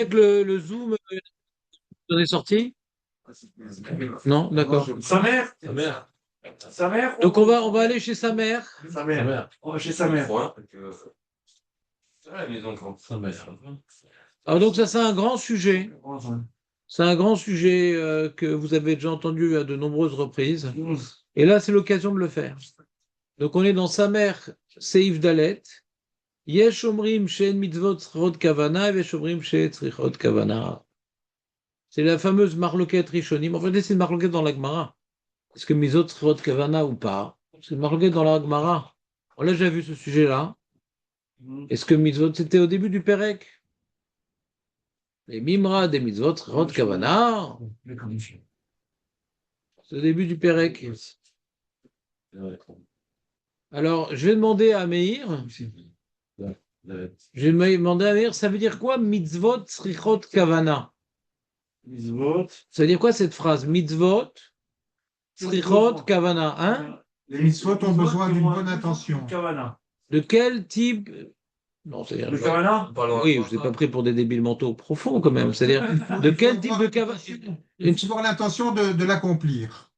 avec le Zoom, on est sorti? Non, d'accord. Sa mère, Sa mère. sa mère, Donc on va aller chez sa mère. sa Sa mère. mère. On va chez sa mère. Voilà. C'est la maison quand sa mère. Alors donc ça c'est un grand sujet. C'est un grand sujet que vous avez déjà entendu à de nombreuses reprises. Et là c'est l'occasion de le faire. Donc on est dans sa mère, Seif Dalet. Yesh omrim she'en mitzvot tzrichot kavana, vesh omrim she'en tzrichot kavana. C'est la fameuse marloquette rishonim. En fait, c'est une marloquette dans la Gemara. Est-ce que mitzvot tzrichot kavana ou pas? C'est une marloquette dans la Gemara. On l'a déjà vu ce sujet-là. Est-ce que mitzvot, c'était au début du Pérec? Les mimra des mitzvot tzrichot kavana. C'est au début du Pérec. Alors, je vais demander à Meir. Je vais demander à Meir, ça veut dire quoi mitzvot tzrichot kavana? Mitzvot. Ça veut dire quoi cette phrase? Mitzvot tzrichot kavana, hein? Les mitzvot ont besoin d'une bonne intention. Kavana. De quel type? Non, c'est-à-dire. Le Kavana? Oui, je ne vous ai pas pris pour des débiles mentaux profonds quand même. C'est-à-dire, de quel type de kavana? Il faut avoir l'intention de l'accomplir.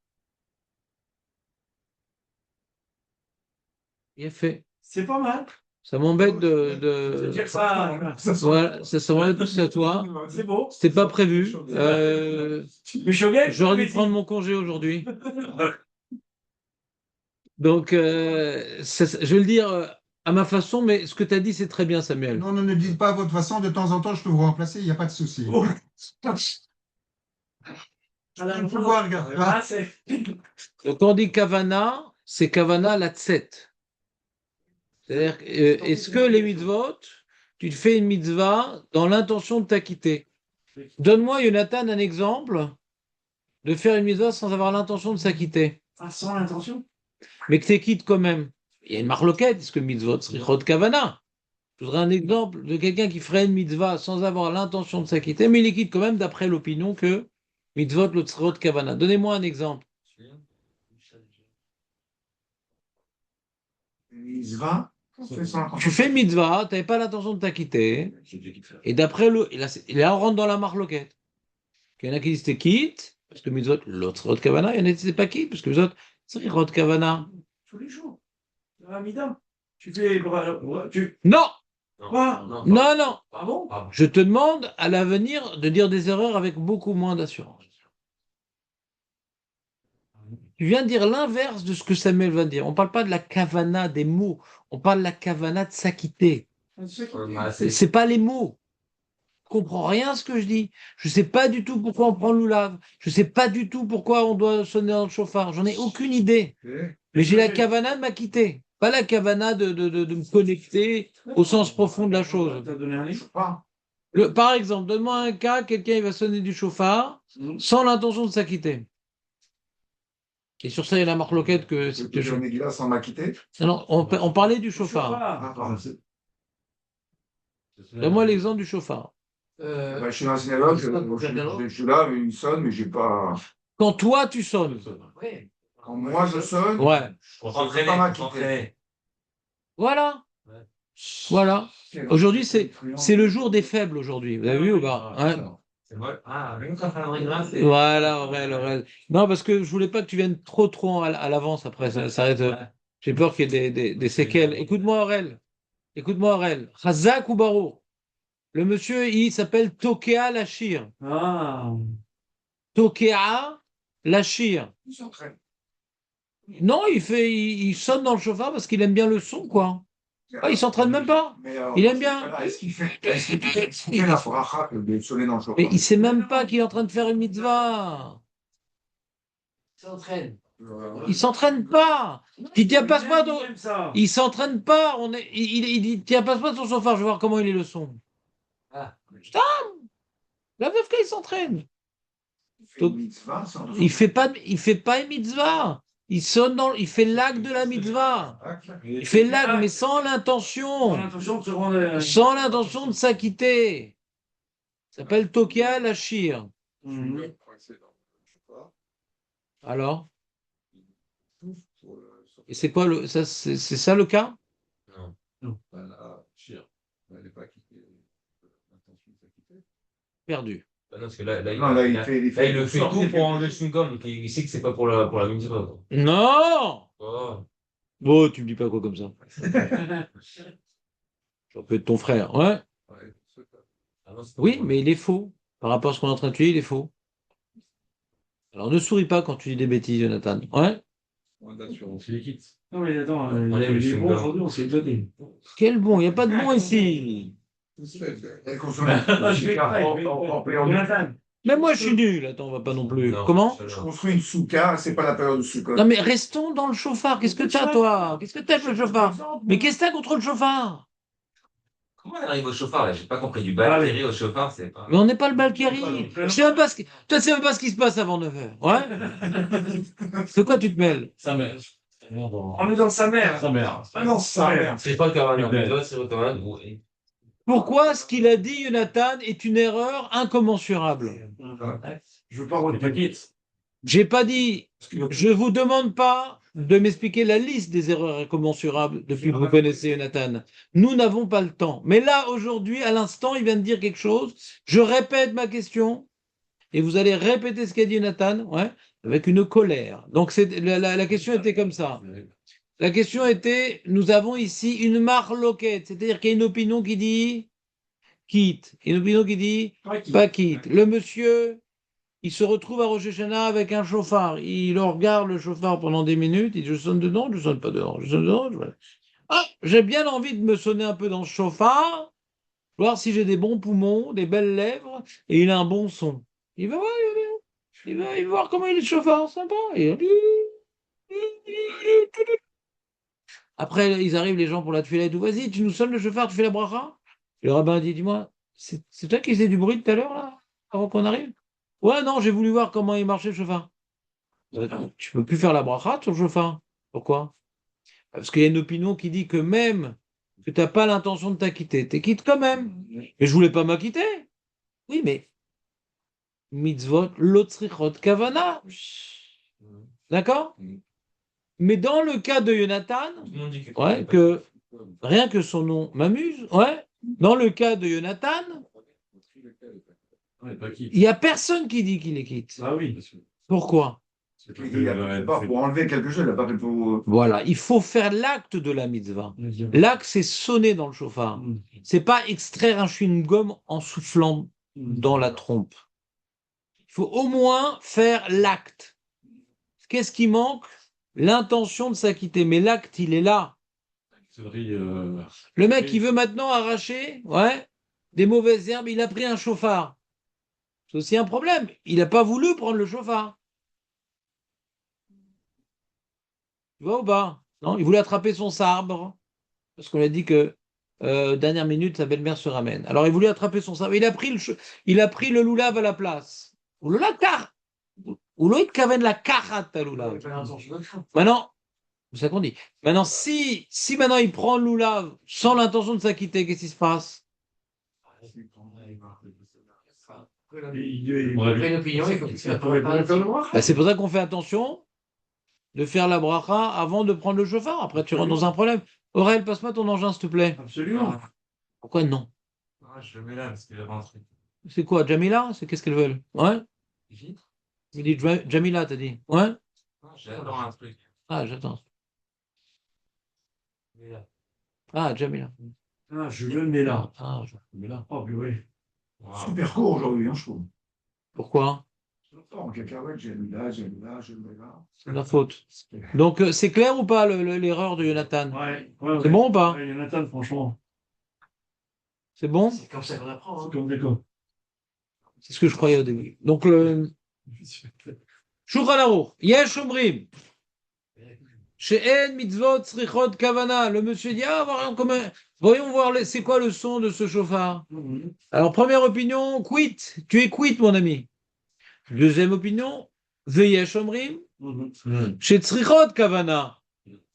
Il est fait. C'est pas mal. Ça m'embête C'est-à-dire ça. Voilà, ça m'embête que c'est à toi. C'est beau. C'était pas prévu. Mais Shogun, J'aurais dû prendre mon congé aujourd'hui. Donc, je vais le dire à ma façon, mais ce que tu as dit, c'est très bien, Samuel. Non, ne dites pas à votre façon. De temps en temps, je peux vous remplacer. Il n'y a pas de souci. Oh. Je peux voir, regarde. Ah, c'est. Donc, quand on dit kavana, c'est kavana la tset. C'est-à-dire, est-ce que les mitzvot, tu te fais une mitzvah dans l'intention de t'acquitter? Donne-moi, Jonathan, un exemple de faire une mitzvah sans avoir l'intention de s'acquitter. Ah, sans l'intention. Mais que tu quittes quand même. Il y a une marloquette, est-ce que mitzvot srichot kavana? Je voudrais un exemple de quelqu'un qui ferait une mitzvah sans avoir l'intention de s'acquitter, mais il les quitte quand même d'après l'opinion que mitzvot lo srichot kavana. Donnez-moi un exemple. Mitzvah, Tu fais une mitzvah, tu n'avais pas l'intention de t'acquitter, et d'après là, on rentre dans la marloquette. Il y en a qui disent t'es quitte, parce que mitzvot lo srichot kavana, il y en a qui disent pas quitte, parce que mitzvot srichot kavana. Tous les jours. Amida. Tu fais. Tu. Non! Quoi? Non, non! Ah bon? Je te demande à l'avenir de dire des erreurs avec beaucoup moins d'assurance. Tu viens de dire l'inverse de ce que Samuel va dire. On ne parle pas de la kavana des mots, on parle de la kavana de s'acquitter. C'est pas les mots. Je comprends rien à ce que je dis. Je sais pas du tout pourquoi on prend le loulave. Je sais pas du tout pourquoi on doit sonner dans le chauffard. J'en ai aucune idée. Mais j'ai la kavana de m'acquitter. Pas la kavana de me connecter au sens profond de la chose. T'as donné un livre? Par exemple, donne-moi un cas, quelqu'un il va sonner du chauffard sans l'intention de s'acquitter. Et sur ça, il y a la marloquette que c'est que je là sans m'acquitter. Non, on parlait du chauffard. Ah, pardon. Donne-moi l'exemple du chauffard. Je suis dans une synagogue, je suis là, il sonne, mais j'ai pas. Quand toi, tu sonnes. Quand moi je sonne, Ouais. je ne peux pas m'acquitter. Voilà. Voilà. Aujourd'hui, c'est le jour des faibles aujourd'hui. Vous avez vu ou pas? Hein? Voilà, Aurel. Non, parce que je voulais pas que tu viennes trop à l'avance après. Ça arrête. J'ai peur qu'il y ait des séquelles. Écoute-moi, Aurel. Chazak ou Barou? Le monsieur, il s'appelle Tokea Lachir. Ah. Tokea Lachir. Il s'entraîne. Non, il sonne dans le chauffard parce qu'il aime bien le son, quoi. Ah, il s'entraîne même pas. Il aime bien. Est-ce qu'il fait la bracha de sonner dans le chauffard? Mais il sait même pas qu'il est en train de faire une mitzvah. Il s'entraîne pas. Il tient pas ce pas. Il s'entraîne pas. Il tient pas ce pas son chauffard. Je vais voir comment il est le son. Putain, la veuve il s'entraîne. Il fait pas une mitzvah. Il fait l'acte de la mitzvah. Il fait l'acte, mais sans l'intention. Sans l'intention de s'acquitter. Ça s'appelle Tokia Lachir. Alors? Et c'est quoi c'est ça le cas? Non. Elle n'est pas quittée l'intention de s'acquitter. perdu. Bah non, parce que là, Non, là, il fait là, il le fait tout pour enlever le chewing-gum, donc il sait que c'est pas pour la mitzvah, quoi. Non! Oh. Bon, tu me dis pas quoi comme ça. Ça peut être ton frère. Ouais. Ah non, c'est pas Oui, pour- mais il est faux. Par rapport à ce qu'on est en train de te dire, il est faux. Alors ne souris pas quand tu dis des bêtises, Jonathan. Ouais. Tu les quittes. Non, mais attends, Enlève le les bons chewing-gum. aujourd'hui, on s'est étonné. Quel bon, il n'y a pas de bon ici. Elle consomme un souka en période. Jonathan, Même moi, je suis nul. Attends, on va pas non plus. Non, Comment? Je construis une souka, c'est pas la période de Sukkot. Non, mais restons dans le chauffard. Qu'est-ce que t'as, toi? Qu'est-ce que t'as avec le chauffard? Mais qu'est-ce que t'as contre le chauffard? Comment on arrive au chauffard, là? J'ai pas compris. Du Ah, bactérie au chauffard, c'est pas. Mais on n'est pas le Balkari. Je sais même pas ce qui... Toi, tu sais même pas ce qui se passe avant 9h. Ouais? De quoi tu te mêles? Sa mère. on est dans sa mère. Sa mère. Ah non, sa mère. C'est pas le Kavanagh. C'est le Kavanagh. Oui. Pourquoi ce qu'il a dit, Jonathan, est une erreur incommensurable? Je veux pas retenir. J'ai pas dit, je vous demande pas de m'expliquer la liste des erreurs incommensurables depuis que vous connaissez Jonathan. Nous n'avons pas le temps. Mais là, aujourd'hui, à l'instant, il vient de dire quelque chose. Je répète ma question et vous allez répéter ce qu'a dit Jonathan, ouais, avec une colère. Donc, la question était comme ça. La question était, nous avons ici une marloquette, c'est-à-dire qu'il y a une opinion qui dit quitte, et une opinion qui dit pas quitte. Le monsieur, il se retrouve à Rosh Hashanah avec un chauffard. Il regarde le chauffard pendant des minutes. Il dit, je sonne dedans, je sonne pas dedans. Je sonne dedans. Ah, j'ai bien envie de me sonner un peu dans ce chauffard, voir si j'ai des bons poumons, des belles lèvres, et il a un bon son. Il va voir, il va voir comment il est le chauffard, sympa. Après, ils arrivent, les gens, pour la tuer et tout. Vas-y, tu nous sonnes le chauffard, tu fais la bracha. Le rabbin dit, dis-moi, c'est toi qui faisais du bruit tout à l'heure, là, avant qu'on arrive? Ouais, non, j'ai voulu voir comment il marchait le chauffard. Tu peux plus faire la bracha sur le chauffard. Pourquoi? Parce qu'il y a une opinion qui dit que même que tu n'as pas l'intention de t'acquitter, t'es quitte quand même. Mais je voulais pas m'acquitter. Oui, mais mitzvot, lotzrichot, kavana. D'accord? Mais dans le cas de Jonathan, Tout le monde dit que. ouais, que rien que son nom m'amuse, ouais. Dans le cas de Jonathan, il n'y a personne qui dit qu'il est quitte. Ah oui. Pourquoi? Il a pas pour enlever quelque chose, il a pas fait pour. Voilà, il faut faire l'acte de la mitzvah. L'acte, c'est sonner dans le chauffard. C'est pas extraire un chewing-gum en soufflant dans la trompe. Il faut au moins faire l'acte. Qu'est-ce qui manque? L'intention de s'acquitter. Mais l'acte, il est là. Le mec, il veut maintenant arracher, ouais, des mauvaises herbes. Il a pris un chauffard. C'est aussi un problème. Il n'a pas voulu prendre le chauffard. Tu vois ou pas? Non, il voulait attraper son sabre. Parce qu'on a dit que dernière minute, sa belle-mère se ramène. Alors il voulait attraper son sabre. Il a pris le loulav à la place. Ou le lacar. Ou l'autre kaven la karat à loulav. Maintenant, c'est ça qu'on dit. Maintenant, si maintenant il prend le loulav sans l'intention de s'acquitter, qu'est-ce qui se passe? C'est pour ça qu'on fait attention de faire la bracha avant de prendre le chauffard. Après, tu rentres dans un problème. Aurel, passe-moi ton engin, s'il te plaît. Absolument. Pourquoi non? Je le mets là parce qu'il y avait un truc. C'est quoi, Jamila? C'est qu'est-ce qu'elles veulent? Ouais? Il dit Jamila, t'as dit? Ouais? J'adore un truc. Ah, j'attends. Ah, Jamila. Ah, je le mets là. Ah, je le mets là. Oh, puis oui. Super court aujourd'hui, hein, je trouve. Pourquoi? En cacahuète, j'ai mis là, j'ai mis là, j'ai mis là. C'est la faute. Donc, c'est clair ou pas l'erreur de Jonathan? Ouais. C'est bon ou pas? Ouais, Jonathan, franchement. C'est bon? C'est comme ça qu'on apprend. C'est comme d'accord. C'est ce que je croyais au début. Donc, le. Shulchan Aruch, Yesh Omrim. She'en mitzvot srichot kavana. Le monsieur dit, voyons voir, c'est quoi le son de ce chauffard? Alors, première opinion, quitte. Tu es quitte, mon ami. Deuxième opinion, Veyesh Omrim. Chez Tzrichot Kavana.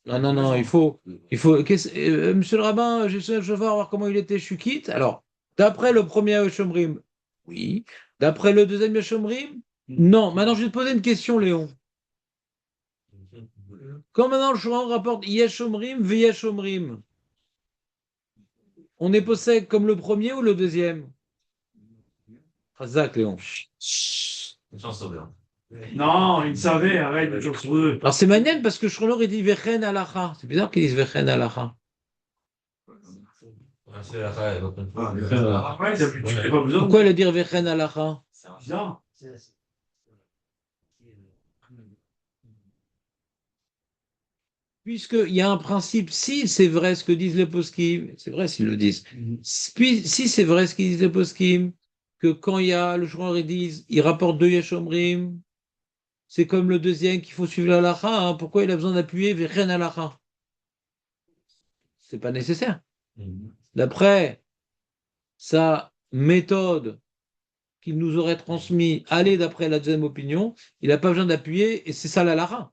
Non, il faut. Monsieur le rabbin, j'ai sonné le chauffard, voir comment il était, je suis quitte. Alors, d'après le premier Yeshomrim, oui. D'après le deuxième Yeshomrim, non. Maintenant, je vais te poser une question, Léon. Quand maintenant le Shouran rapporte Yeshomrim, Veyeshomrim, on est possède comme le premier ou le deuxième? Chazak, Léon. Chance au bien. Non, il savait, arrête de jouer sur eux. Alors c'est magnifique parce que Shronor il dit Vechen alacha. C'est bizarre qu'ils disent Vechen alacha. C'est la fin, donc on Ah, peut- Après, tu n'as pas besoin Pourquoi il a dit Vechen alacha? Bien. Puisqu'il y a un principe, si c'est vrai ce que disent les poskim, c'est vrai s'ils le disent, si c'est vrai ce qu'ils disent les poskim, que quand il y a le joueur, ils rapportent deux Yeshomrim, c'est comme le deuxième qu'il faut suivre l'alacha, hein. Pourquoi il a besoin d'appuyer Vechen alacha? C'est pas nécessaire. D'après sa méthode qu'il nous aurait transmis, aller d'après la deuxième opinion, il n'a pas besoin d'appuyer, et c'est ça l'alacha.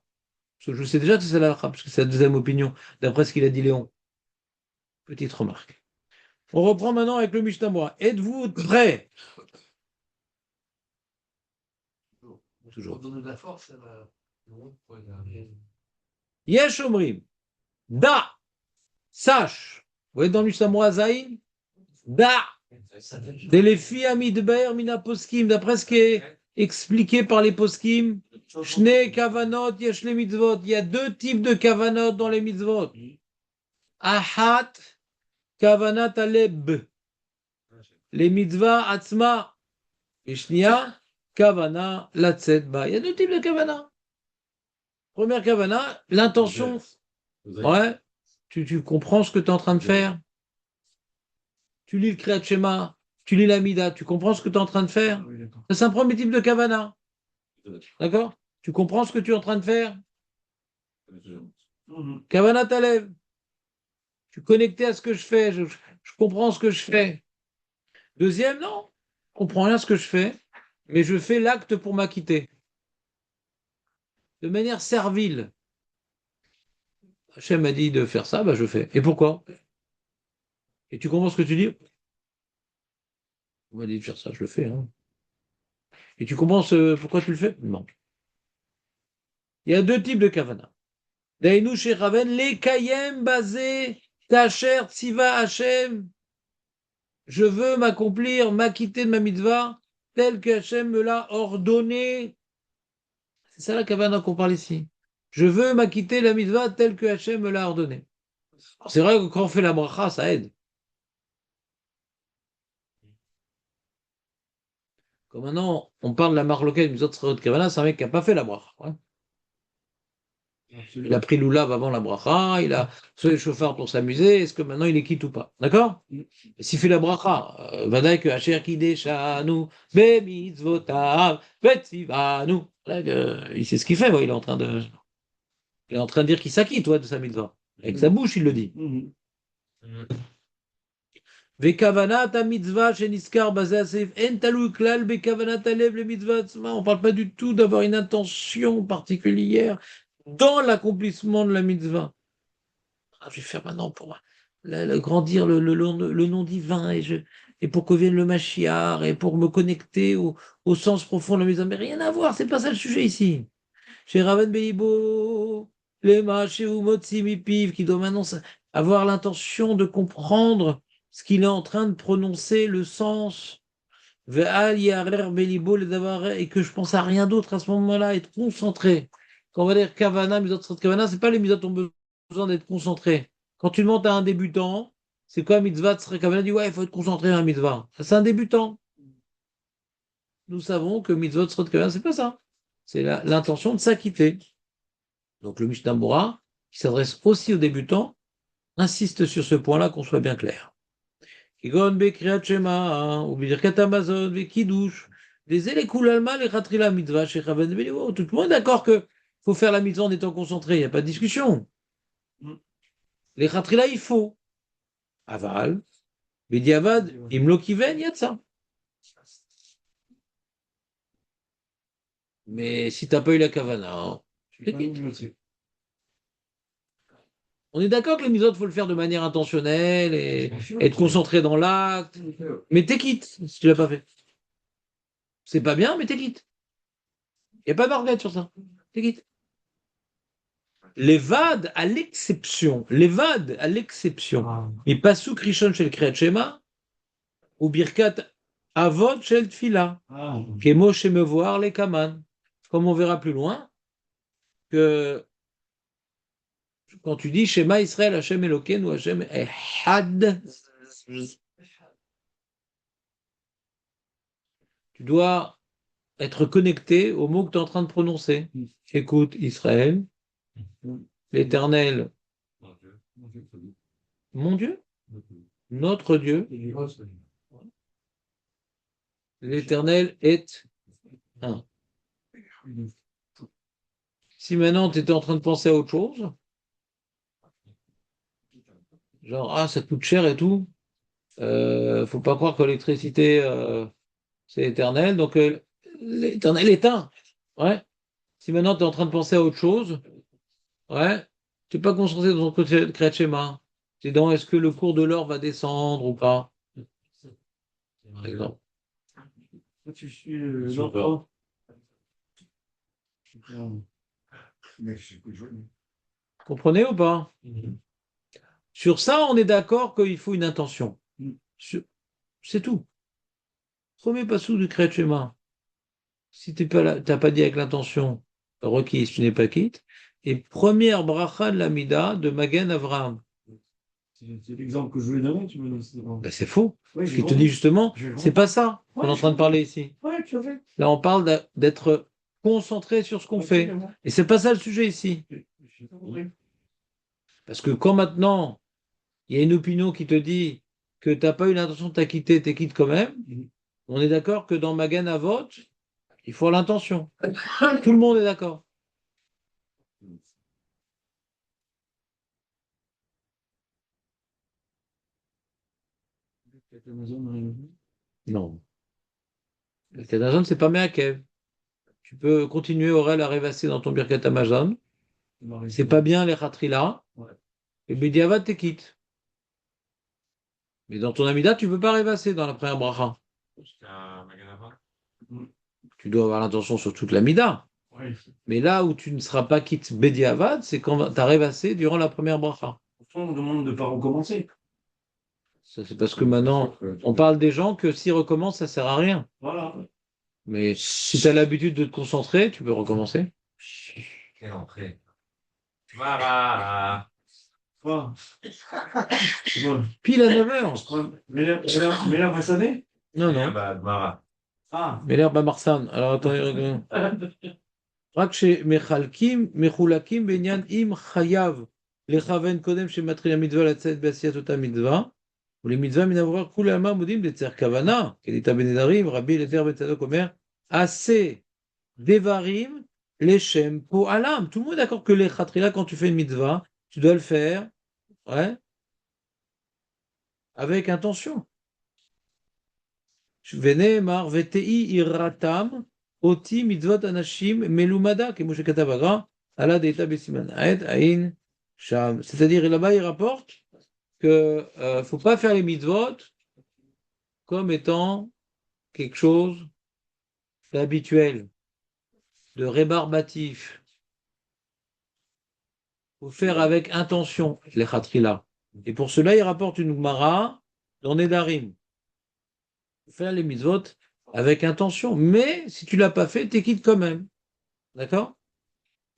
Parce que je sais déjà que c'est ça l'alacha, parce que c'est la deuxième opinion, d'après ce qu'il a dit Léon. Petite remarque. On reprend maintenant avec le Mishnah Bora. Êtes-vous prêts? Toujours. Donner de la force, ça va. Yesh Omrim. Da. Sache. Vous êtes dans le Mishnah Bora Zaïn? Da. C'est les filles Amidber Mina Poskim. D'après ce qui est expliqué par les Poskim, Shne Kavanot Yesh le Mitzvot. Il y a deux types de Kavanot dans les Mitzvot. Ahat Kavanat Aleb. Les Mitzvah Atzma. Et Shnia Kavana Latzet Ba. Il y a deux types de Kavana. Première Kavana, l'intention. Ouais, tu comprends ce que tu es en train de faire. Tu lis le Kriyat Shema, tu lis la Mida, tu comprends ce que tu es en train de faire. Ça, c'est un premier type de Kavana. D'accord? Tu comprends ce que tu es en train de faire. Kavana Talev. Tu es connecté à ce que je fais. Je comprends ce que je fais. Deuxième, non. Je comprends rien ce que je fais, mais je fais l'acte pour m'acquitter. De manière servile. Hachem m'a dit de faire ça, bah je fais. Et pourquoi? Et tu comprends ce que tu dis? On m'a dit de faire ça, je le fais. Hein. Et tu comprends pourquoi tu le fais? Non. Il y a deux types de kavana. Dainu chez Raven, les kayem basés, tacher, tziva Hachem. Je veux m'accomplir, m'acquitter de ma mitzvah, tel que Hachem me l'a ordonné. C'est ça la kavana qu'on parle ici. Je veux m'acquitter de la mitzvah telle que Hachem me l'a ordonné. C'est vrai que quand on fait la bracha, ça aide. Comme maintenant, on parle de la marloquette des autres de Kavana, c'est un mec qui n'a pas fait la bracha. Ouais. Il a pris l'oulav avant la bracha, il a fait le chauffard pour s'amuser, est-ce que maintenant il est quitte ou pas? D'accord? Et s'il fait la bracha, vadaï que Hacher kideshanu, bemitzvotav, betzivanu. Il sait ce qu'il fait, ouais, il est en train de dire qu'il s'acquitte de sa mitzvah. Avec sa bouche, il le dit. Vekavanat mitzvah sheniskar basé à Seif en talou klal bekavanat alev le mitzvah. On parle pas du tout d'avoir une intention particulière dans l'accomplissement de la mitzvah. Je vais faire maintenant pour grandir le nom divin et pour que vienne le Mashiach et pour me connecter au sens profond de la mitzvah. Mais rien à voir, c'est pas ça le sujet ici. Chez Raven Beibo, les Maché ou Motsi Mipiv, qui doit maintenant avoir l'intention de comprendre ce qu'il est en train de prononcer, le sens, et que je pense à rien d'autre à ce moment-là, être concentré. Quand on va dire Kavana, Misot Kavana, c'est pas les Misot ont besoin d'être concentrés. Quand tu demandes à un débutant, c'est quoi Mitzvah Kavana? Dit ouais, il faut être concentré à un Mitzvah. Ça, c'est un débutant. Nous savons que Mitzvot Kavana, c'est pas ça. C'est l'intention de s'acquitter. Donc le Mishnah Bora, qui s'adresse aussi aux débutants, insiste sur ce point-là, qu'on soit bien clair. Kigon Bekriat Shema, ou Birkat Amazon, Bekidouche, des Elekoulalma, les Khatrila Mitzvah, chez Raven Beliwo. Tout le monde est d'accord qu'il faut faire la mitzvah en étant concentré, il n'y a pas de discussion. Les Khatrila, il faut. Aval, Bediavad, Imlo Kiven, il y a de ça. Mais si tu n'as pas eu la kavana, on est d'accord que les mitzvot, il faut le faire de manière intentionnelle et être concentré dans l'acte. Mais t'es quitte si tu l'as pas fait. C'est pas bien, mais t'es quitte. Il n'y a pas d'orgueil sur ça. T'es quitte. Les vades à l'exception, mais pas sous Krishon chez le Kriyat Shema, ou Birkat Avot shel tfila, Ah, kemo shemevoar les kaman. Comme on verra plus loin, que quand tu dis Shema Israël, Hashem Elokeinu, Hashem Echad, tu dois être connecté au mot que tu es en train de prononcer. Écoute, Israël, l'Éternel, mon Dieu, notre Dieu, l'Éternel est un. Si maintenant tu étais en train de penser à autre chose, genre, ah, ça coûte cher et tout, faut pas croire que l'électricité, c'est éternel, donc l'éternel est un. Ouais. Si maintenant tu es en train de penser à autre chose, ouais, tu n'es pas concentré dans ton Kriyat Shema. C'est dans est-ce que le cours de l'or va descendre ou pas, par exemple. tu suis l'enfant. Mais c'est que je- Comprenez ou pas? Sur ça, on est d'accord qu'il faut une intention. C'est tout. Premier passou du Kriyat Shema. Si tu n'as pas dit avec l'intention requise, tu n'es pas quitte. Et première bracha de l'Amida de Magen Avraham. C'est l'exemple que je voulais donner, tu me dis. Ben, c'est faux. Oui, Ce qu'il te dit justement, c'est pas ça qu'on est en train de parler ici. Ouais, tu as fait. Là, on parle d'être concentré sur ce qu'on fait. Et c'est pas ça le sujet ici. J'ai pas compris. Parce que quand maintenant, il y a une opinion qui te dit que tu n'as pas eu l'intention de t'acquitter, t'es quitte quand même, on est d'accord que dans Magan Avot, il faut l'intention. Tout le monde est d'accord. Non. Le Kadazon, c'est pas Meakev. Tu peux continuer Aurel à rêvasser dans ton Birkat Amazon. C'est pas bien les Khatrila. Et Bediavad t'es quitte. Mais dans ton Amida, tu peux pas rêvasser dans la première bracha. Tu dois avoir l'intention sur toute l'Amida. Oui. Mais là où tu ne seras pas quitte Bediavad, c'est quand tu as rêvassé durant la première bracha. Pourtant, on demande de ne pas recommencer. Ça, c'est parce que maintenant, on parle des gens que s'ils recommencent, ça sert à rien. Voilà. Mais si tu as l'habitude de te concentrer, tu peux recommencer. Quelle entrée. Voilà. Quoi Bon. Pile à 9h. Mais là, vous savez Non, non. Mara. Ah. Mais l'herbe à Marsan. Alors attendez, regarde. רק שמחולקים בעניין אם חייב לכוון קודם שמתחיל המצווה לצאת בעשיית אותה מצווה, ולמצווה מן אברהם כולי עלמא מודים לצריך כוונה, כדאיתא בנדרים, רבי אליעזר בן צדוק אומר, עשה דברים לשם פועלם. Tout le monde est d'accord que les khatrila, quand tu fais une mitzvah, tu dois le faire, ouais, avec intention. ונאמר, ותהי יראתם אותי מצוות אנשים מלומדה, כמו שכתב הגר"א, עלה דאיתא בסימן עד, עין שם. C'est-à-dire, là-bas, il rapporte que faut pas faire les mitzvot comme étant quelque chose d'habituel, de rébarbatif. Faut faire avec intention, les khatrila. Et pour cela, il rapporte une Gemara dans Nedarim. Faire les mitzvot avec intention. Mais si tu l'as pas fait, t'es quitte quand même. D'accord?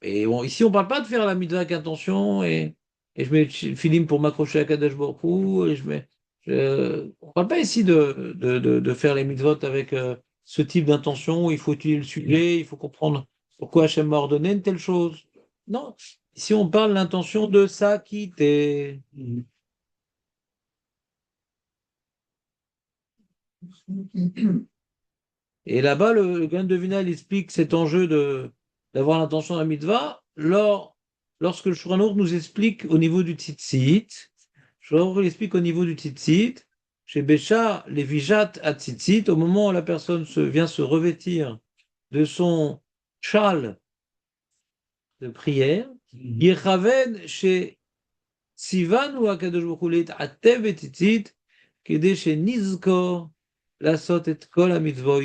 Et bon, ici, on parle pas de faire la mitzvah avec intention et je mets le film pour m'accrocher à Kadesh Baruch Hu, et on parle pas ici de faire les mitzvot avec ce type d'intention où il faut étudier le sujet, il faut comprendre pourquoi Hachem m'a ordonné une telle chose. Non. Ici, on parle de l'intention de s'acquitter. Et là-bas, le Gaon de Vilna, il explique cet enjeu d'avoir l'intention de la mitzvah lorsque le Shulchan Aruch nous explique au niveau du tzitzit. Le Shulchan Aruch explique au niveau du tzitzit, chez Bécha, les vijat à tzitzit, au moment où la personne vient se revêtir de son châle de prière, Yechaven chez Sivan ou Akadosh Baruch Hu Atev et tzitzit, Kede chez Nizkor la sot et kol ha-mitzvois.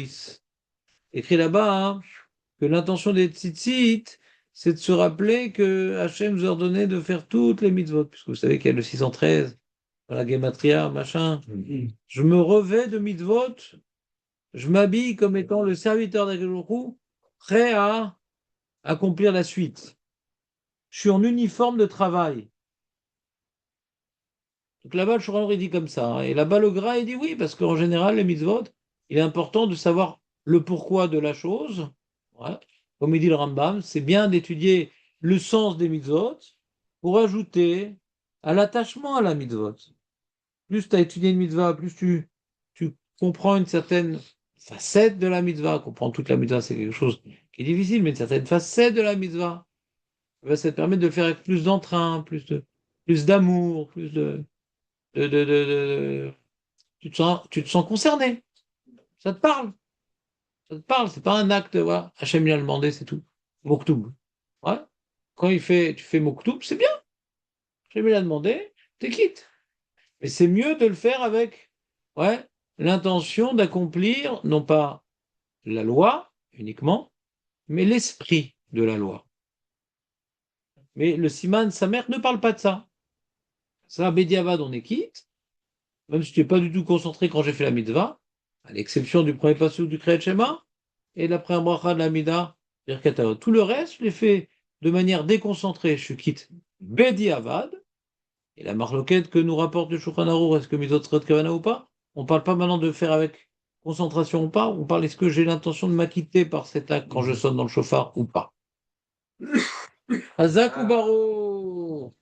Écrit là-bas hein, que l'intention des tzitzit, c'est de se rappeler que Hachem nous a ordonné de faire toutes les mitzvot, puisque vous savez qu'il y a le 613, dans la Gematria, machin. Je me revais de mitzvot je m'habille comme étant le serviteur d'Akadosh, prêt à accomplir la suite. Je suis en uniforme de travail. Donc là-bas, le Shulchan Aroukh, il dit comme ça. Hein. Et là-bas, le Gra, il dit oui, parce qu'en général, les mitzvot, il est important de savoir le pourquoi de la chose. Ouais. Comme il dit le Rambam, c'est bien d'étudier le sens des mitzvot pour ajouter à l'attachement à la mitzvot. Plus tu as étudié une mitzvah, plus tu comprends une certaine facette de la mitzvah. Comprendre toute la mitzvah, c'est quelque chose qui est difficile, mais une certaine facette de la mitzvah. Ça te permet de le faire avec plus d'entrain, plus d'amour, plus de- tu te sens concerné. Ça te parle. Ça te parle. C'est pas un acte, voilà. Hachem lui a demandé, c'est tout. Moktoub. Ouais. Quand tu fais Moktoub, c'est bien. Hachem lui a demandé, t'es quitte. Mais c'est mieux de le faire avec, ouais, l'intention d'accomplir, non pas la loi uniquement, mais l'esprit de la loi. Mais le Siman, sa mère, ne parle pas de ça. Ça, Bédiavad, on est quitte. Même si tu n'es pas du tout concentré quand j'ai fait la mitzvah, à l'exception du premier passage du Kriyat Shema, et de la première bracha de la Mida, Birkat Hamazon. Tout le reste, je l'ai fait de manière déconcentrée. Je suis quitte Bédiavad, et la marloquette que nous rapporte le Shulchan Aroukh, est-ce que mitzvot seret kavana ou pas? On ne parle pas maintenant de faire avec concentration ou pas, on parle est-ce que j'ai l'intention de m'acquitter par cet acte quand je sonne dans le chauffard ou pas. Hazak ou Baro.